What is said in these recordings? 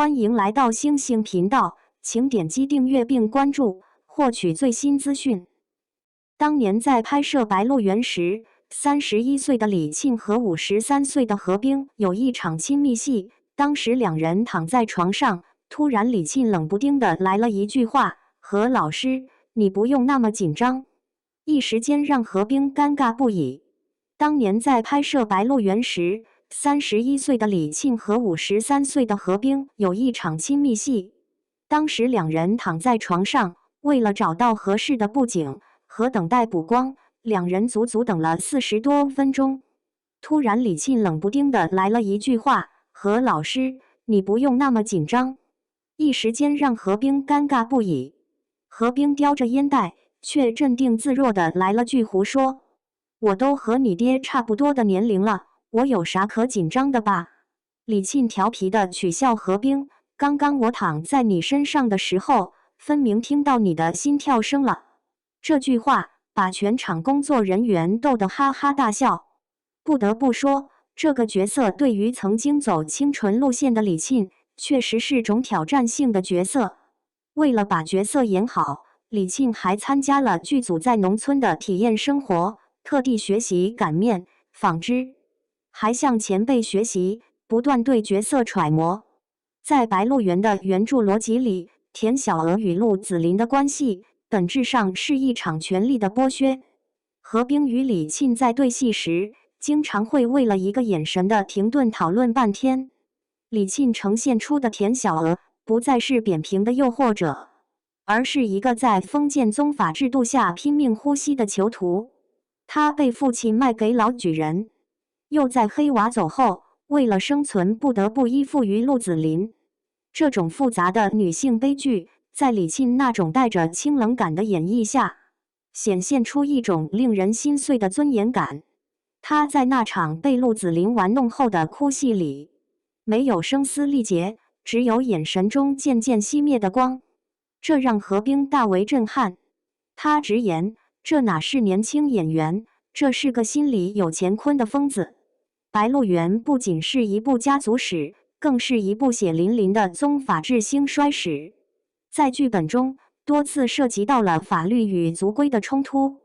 欢迎来到星星频道，请点击订阅并关注，获取最新资讯。当年在拍摄《白鹿原》时，31岁的李沁和53岁的何冰有一场亲密戏。当时两人躺在床上，突然李沁冷不丁的来了一句话：“何老师，你不用那么紧张。”一时间让何冰尴尬不已。当年在拍摄《白鹿原》时，31岁的李沁和53岁的何冰有一场亲密戏。当时两人躺在床上，为了找到合适的布景和等待补光，两人足足等了40多分钟。突然李沁冷不丁的来了一句话：“何老师，你不用那么紧张。”一时间让何冰尴尬不已。何冰叼着烟袋，却镇定自若的来了句胡说：“我都和你爹差不多的年龄了，我有啥可紧张的吧？”李沁调皮的取笑何冰：“刚刚我躺在你身上的时候，分明听到你的心跳声了。”这句话把全场工作人员逗得哈哈大笑。不得不说，这个角色对于曾经走清纯路线的李沁，确实是种挑战性的角色。为了把角色演好，李沁还参加了剧组在农村的体验生活，特地学习擀面、纺织，还向前辈学习，不断对角色揣摩。在《白鹿原》的原著逻辑里，田小娥与陆子霖的关系本质上是一场权力的剥削。何冰与李沁在对戏时，经常会为了一个眼神的停顿讨论半天。李沁呈现出的田小娥不再是扁平的诱惑者，而是一个在封建宗法制度下拼命呼吸的囚徒。他被父亲卖给老举人，又在黑娃走后为了生存不得不依附于陆子霖。这种复杂的女性悲剧，在李沁那种带着清冷感的演绎下，显现出一种令人心碎的尊严感。他在那场被陆子霖玩弄后的哭戏里，没有声嘶力竭，只有眼神中渐渐熄灭的光，这让何冰大为震撼。他直言，这哪是年轻演员，这是个心里有乾坤的疯子。《白鹿原》不仅是一部家族史，更是一部血淋淋的宗法制兴衰史。在剧本中，多次涉及到了法律与族规的冲突，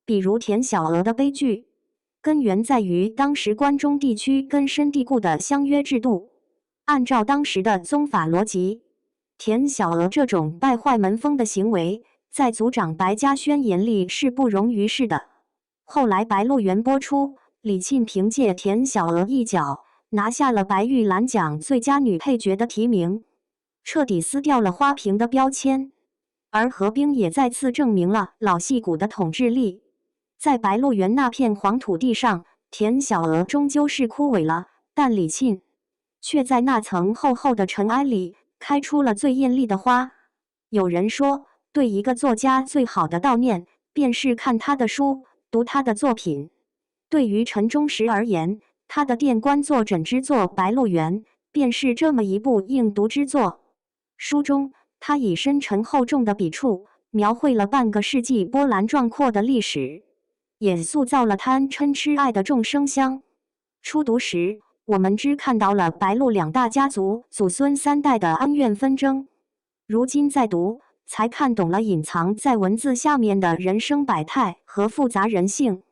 比如田小娥的悲剧，根源在于当时关中地区根深蒂固的乡约制度。按照当时的宗法逻辑，田小娥这种败坏门风的行为，在族长白嘉轩眼里是不容于世的。后来《白鹿原》播出，李沁凭借田小娥一角拿下了白玉兰奖最佳女配角的提名，彻底撕掉了花瓶的标签。而何冰也再次证明了老戏骨的统治力。在白鹿原那片黄土地上，田小娥终究是枯萎了，但李沁却在那层厚厚的尘埃里开出了最艳丽的花。有人说，对一个作家最好的悼念，便是看他的书，读他的作品。对于陈忠实而言，他的殿官作枕之作《白鹿原》便是这么一部硬读之作。书中，他以深沉厚重的笔触，描绘了半个世纪波澜壮阔的历史，也塑造了贪嗔痴爱的众生相。初读时，我们只看到了白鹿两大家族祖孙三代的恩怨纷争，如今再读，才看懂了隐藏在文字下面的人生百态和复杂人性。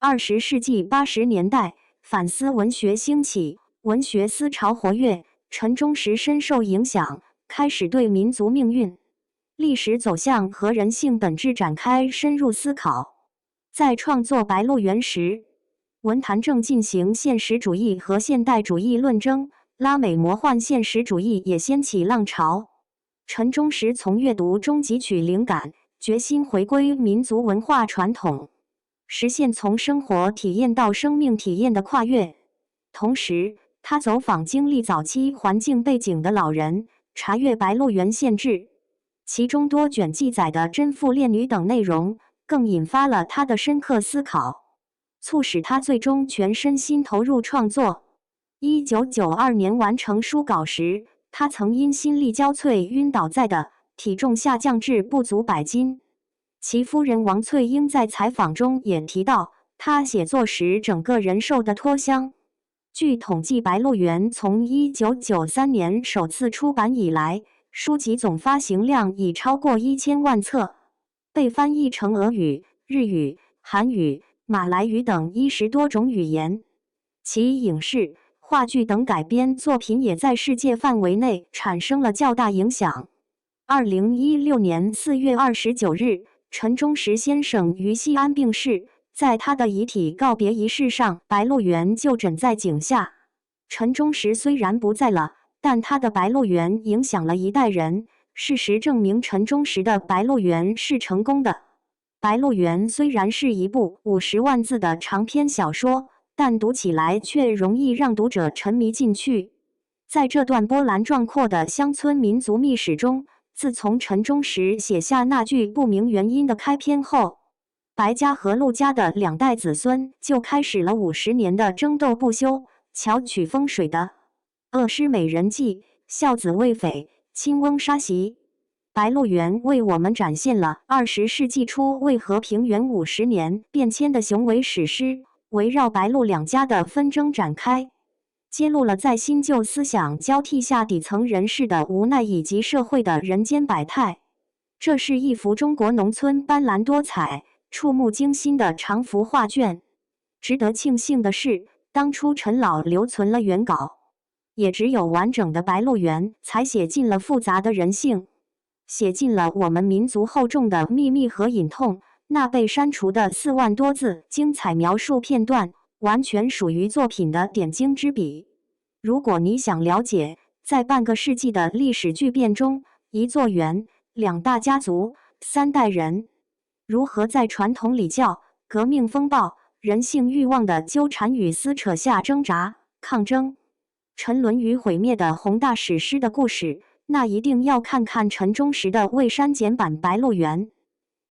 20世纪80年代，反思文学兴起，文学思潮活跃，陈忠实深受影响，开始对民族命运、历史走向和人性本质展开深入思考。在创作《白鹿原》时，文坛正进行现实主义和现代主义论争，拉美魔幻现实主义也掀起浪潮。陈忠实从阅读中汲取灵感，决心回归民族文化传统，实现从生活体验到生命体验的跨越。同时，他走访经历早期环境背景的老人，查阅白鹿原县志，其中多卷记载的贞妇烈女等内容，更引发了他的深刻思考，促使他最终全身心投入创作。1992年完成书稿时，他曾因心力交瘁晕倒在地，体重下降至不足100斤。其夫人王翠英在采访中也提到，他写作时整个人瘦得脱相。据统计，《白鹿原》从1993年首次出版以来，书籍总发行量已超过1000万册，被翻译成俄语、日语、韩语、马来语等10多种语言。其影视、话剧等改编作品也在世界范围内产生了较大影响。2016年4月29日，陈忠实先生于西安病逝。在他的遗体告别仪式上，白鹿原就枕在井下。陈忠实虽然不在了，但他的白鹿原影响了一代人。事实证明，陈忠实的白鹿原是成功的。白鹿原虽然是一部50万字的长篇小说，但读起来却容易让读者沉迷进去。在这段波澜壮阔的乡村民族秘史中，自从陈忠实写下那句不明原因的开篇后，白家和陆家的2代子孙就开始了50年的争斗不休、巧取风水的恶施美人计、孝子畏匪、亲翁杀媳。白鹿原为我们展现了20世纪初为和平元50年变迁的雄伟史诗，围绕白鹿两家的纷争展开，揭露了在新旧思想交替下底层人士的无奈以及社会的人间百态。这是一幅中国农村斑斓多彩、触目惊心的长幅画卷。值得庆幸的是，当初陈老留存了原稿，也只有完整的《白鹿原》才写尽了复杂的人性，写尽了我们民族厚重的秘密和隐痛。那被删除的4万多字精彩描述片段，完全属于作品的点睛之笔。如果你想了解，在半个世纪的历史巨变中，一座园、2大家族、3代人如何在传统礼教、革命风暴、人性欲望的纠缠与撕扯下挣扎、抗争，沉沦于毁灭的宏大史诗的故事，那一定要看看陈忠实的未删减版《白鹿原》。